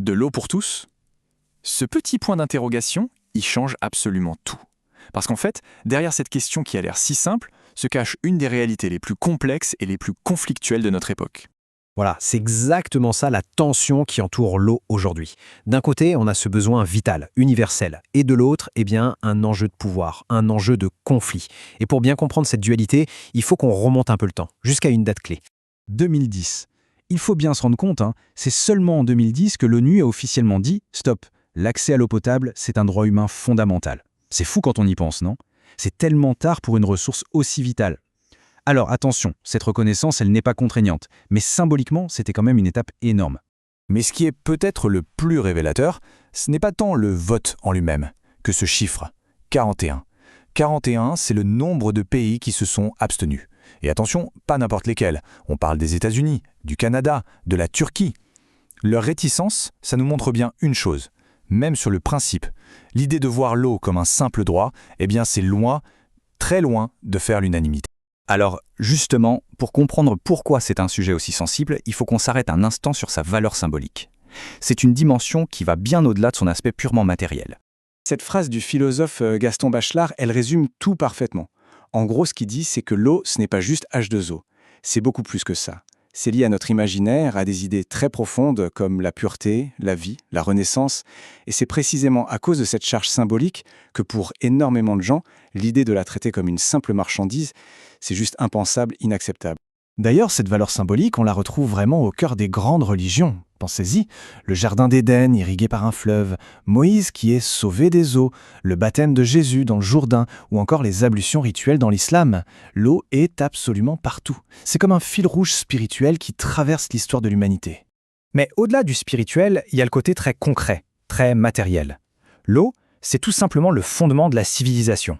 De l'eau pour tous? Ce petit point d'interrogation, il change absolument tout. Parce qu'en fait, derrière cette question qui a l'air si simple, se cache une des réalités les plus complexes et les plus conflictuelles de notre époque. Voilà, c'est exactement ça la tension qui entoure l'eau aujourd'hui. D'un côté, on a ce besoin vital, universel, et de l'autre, eh bien, un enjeu de pouvoir, un enjeu de conflit. Et pour bien comprendre cette dualité, il faut qu'on remonte un peu le temps, jusqu'à une date clé. 2010. Il faut bien se rendre compte, c'est seulement en 2010 que l'ONU a officiellement dit « Stop, l'accès à l'eau potable, c'est un droit humain fondamental ». C'est fou quand on y pense, non? C'est tellement tard pour une ressource aussi vitale. Alors attention, cette reconnaissance, elle n'est pas contraignante, mais symboliquement, c'était quand même une étape énorme. Mais ce qui est peut-être le plus révélateur, ce n'est pas tant le vote en lui-même que ce chiffre, 41. 41, c'est le nombre de pays qui se sont abstenus. Et attention, pas n'importe lesquels. On parle des États-Unis, du Canada, de la Turquie. Leur réticence, ça nous montre bien une chose. Même sur le principe, l'idée de voir l'eau comme un simple droit, eh bien c'est loin, très loin de faire l'unanimité. Alors, justement, pour comprendre pourquoi c'est un sujet aussi sensible, il faut qu'on s'arrête un instant sur sa valeur symbolique. C'est une dimension qui va bien au-delà de son aspect purement matériel. Cette phrase du philosophe Gaston Bachelard, elle résume tout parfaitement. En gros, ce qu'il dit, c'est que l'eau, ce n'est pas juste H2O. C'est beaucoup plus que ça. C'est lié à notre imaginaire, à des idées très profondes comme la pureté, la vie, la renaissance. Et c'est précisément à cause de cette charge symbolique que pour énormément de gens, l'idée de la traiter comme une simple marchandise, c'est juste impensable, inacceptable. D'ailleurs, cette valeur symbolique, on la retrouve vraiment au cœur des grandes religions. Pensez-y, le jardin d'Éden irrigué par un fleuve, Moïse qui est sauvé des eaux, le baptême de Jésus dans le Jourdain ou encore les ablutions rituelles dans l'islam. L'eau est absolument partout. C'est comme un fil rouge spirituel qui traverse l'histoire de l'humanité. Mais au-delà du spirituel, il y a le côté très concret, très matériel. L'eau, c'est tout simplement le fondement de la civilisation.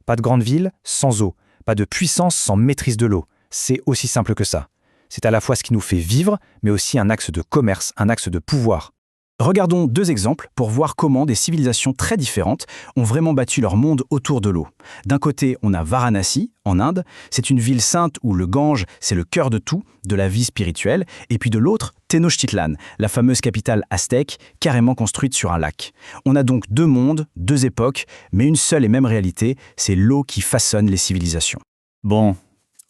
Pas de grande ville sans eau, pas de puissance sans maîtrise de l'eau. C'est aussi simple que ça. C'est à la fois ce qui nous fait vivre, mais aussi un axe de commerce, un axe de pouvoir. Regardons 2 exemples pour voir comment des civilisations très différentes ont vraiment bâti leur monde autour de l'eau. D'un côté, on a Varanasi, en Inde. C'est une ville sainte où le Gange, c'est le cœur de tout, de la vie spirituelle. Et puis de l'autre, Tenochtitlan, la fameuse capitale aztèque, carrément construite sur un lac. On a donc 2 mondes, 2 époques, mais une seule et même réalité, c'est l'eau qui façonne les civilisations. Bon,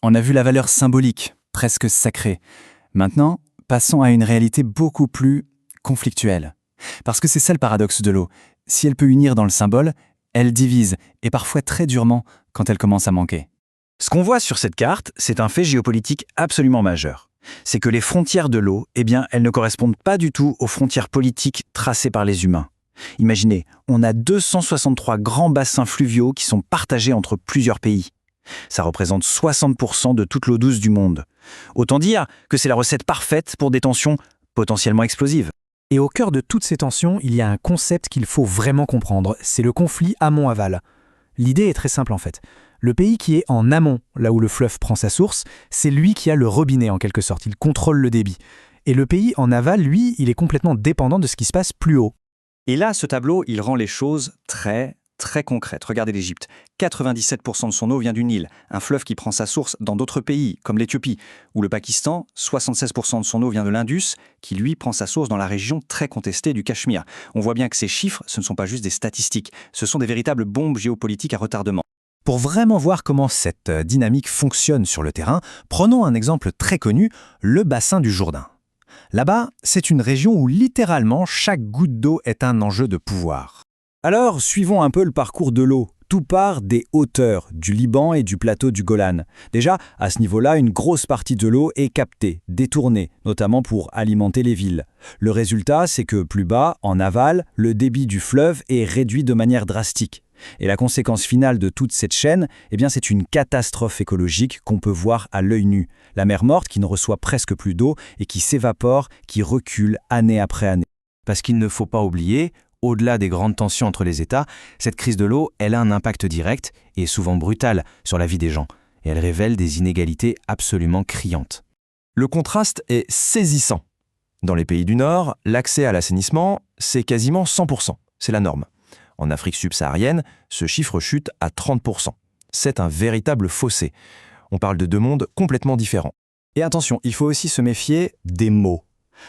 on a vu la valeur symbolique, presque sacrée. Maintenant, passons à une réalité beaucoup plus conflictuelle. Parce que c'est ça le paradoxe de l'eau. Si elle peut unir dans le symbole, elle divise, et parfois très durement, quand elle commence à manquer. Ce qu'on voit sur cette carte, c'est un fait géopolitique absolument majeur. C'est que les frontières de l'eau, eh bien, elles ne correspondent pas du tout aux frontières politiques tracées par les humains. Imaginez, on a 263 grands bassins fluviaux qui sont partagés entre plusieurs pays. Ça représente 60% de toute l'eau douce du monde. Autant dire que c'est la recette parfaite pour des tensions potentiellement explosives. Et au cœur de toutes ces tensions, il y a un concept qu'il faut vraiment comprendre, c'est le conflit amont-aval. L'idée est très simple en fait. Le pays qui est en amont, là où le fleuve prend sa source, c'est lui qui a le robinet en quelque sorte, il contrôle le débit. Et le pays en aval, lui, il est complètement dépendant de ce qui se passe plus haut. Et là, ce tableau, il rend les choses très concrètes. Regardez l'Égypte. 97% de son eau vient du Nil, un fleuve qui prend sa source dans d'autres pays, comme l'Éthiopie. Ou le Pakistan, 76% de son eau vient de l'Indus, qui lui prend sa source dans la région très contestée du Cachemire. On voit bien que ces chiffres, ce ne sont pas juste des statistiques, ce sont des véritables bombes géopolitiques à retardement. Pour vraiment voir comment cette dynamique fonctionne sur le terrain, prenons un exemple très connu, le bassin du Jourdain. Là-bas, c'est une région où littéralement chaque goutte d'eau est un enjeu de pouvoir. Alors, suivons un peu le parcours de l'eau. Tout part des hauteurs, du Liban et du plateau du Golan. Déjà, à ce niveau-là, une grosse partie de l'eau est captée, détournée, notamment pour alimenter les villes. Le résultat, c'est que plus bas, en aval, le débit du fleuve est réduit de manière drastique. Et la conséquence finale de toute cette chaîne, eh bien, c'est une catastrophe écologique qu'on peut voir à l'œil nu. La mer morte qui ne reçoit presque plus d'eau et qui s'évapore, qui recule année après année. Parce qu'il ne faut pas oublier, au-delà des grandes tensions entre les États, cette crise de l'eau, elle a un impact direct et souvent brutal sur la vie des gens. Et elle révèle des inégalités absolument criantes. Le contraste est saisissant. Dans les pays du Nord, l'accès à l'assainissement, c'est quasiment 100%. C'est la norme. En Afrique subsaharienne, ce chiffre chute à 30%. C'est un véritable fossé. On parle de 2 mondes complètement différents. Et attention, il faut aussi se méfier des mots.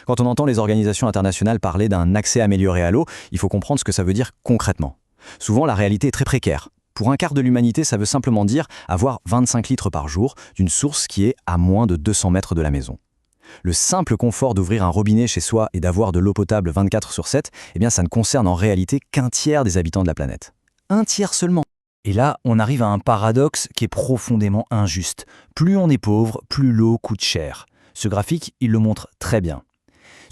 Quand on entend les organisations internationales parler d'un accès amélioré à l'eau, il faut comprendre ce que ça veut dire concrètement. Souvent, la réalité est très précaire. Pour un quart de l'humanité, ça veut simplement dire avoir 25 litres par jour d'une source qui est à moins de 200 mètres de la maison. Le simple confort d'ouvrir un robinet chez soi et d'avoir de l'eau potable 24/7, eh bien ça ne concerne en réalité qu'un tiers des habitants de la planète. Un tiers seulement. Et là, on arrive à un paradoxe qui est profondément injuste. Plus on est pauvre, plus l'eau coûte cher. Ce graphique, il le montre très bien.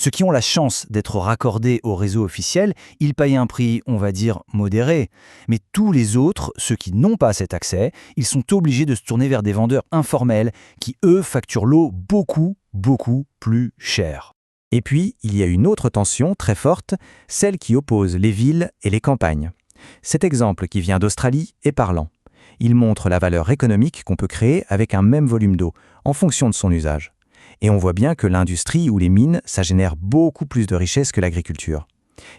Ceux qui ont la chance d'être raccordés au réseau officiel, ils payent un prix, on va dire, modéré. Mais tous les autres, ceux qui n'ont pas cet accès, ils sont obligés de se tourner vers des vendeurs informels qui, eux, facturent l'eau beaucoup plus cher. Et puis, il y a une autre tension très forte, celle qui oppose les villes et les campagnes. Cet exemple qui vient d'Australie est parlant. Il montre la valeur économique qu'on peut créer avec un même volume d'eau, en fonction de son usage. Et on voit bien que l'industrie ou les mines, ça génère beaucoup plus de richesse que l'agriculture.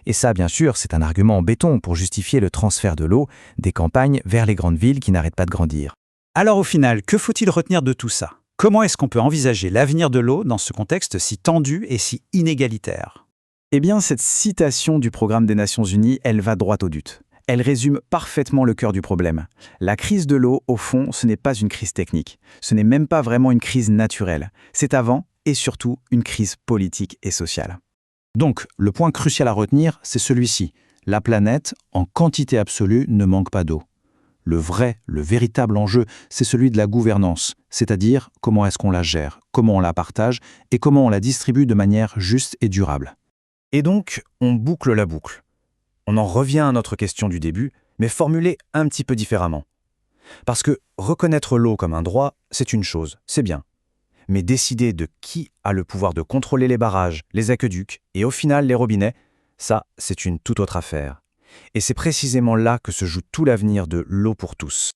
Et ça, bien sûr, c'est un argument en béton pour justifier le transfert de l'eau des campagnes vers les grandes villes qui n'arrêtent pas de grandir. Alors au final, que faut-il retenir de tout ça? Comment est-ce qu'on peut envisager l'avenir de l'eau dans ce contexte si tendu et si inégalitaire? Eh bien, cette citation du Programme des Nations Unies, elle va droit au but. Elle résume parfaitement le cœur du problème. La crise de l'eau, au fond, ce n'est pas une crise technique. Ce n'est même pas vraiment une crise naturelle. C'est avant et surtout une crise politique et sociale. Donc, le point crucial à retenir, c'est celui-ci. La planète, en quantité absolue, ne manque pas d'eau. Le véritable enjeu, c'est celui de la gouvernance, c'est-à-dire comment est-ce qu'on la gère, comment on la partage et comment on la distribue de manière juste et durable. Et donc, on boucle la boucle. On en revient à notre question du début, mais formulée un petit peu différemment. Parce que reconnaître l'eau comme un droit, c'est une chose, c'est bien. Mais décider de qui a le pouvoir de contrôler les barrages, les aqueducs et au final les robinets, ça, c'est une toute autre affaire. Et c'est précisément là que se joue tout l'avenir de l'eau pour tous.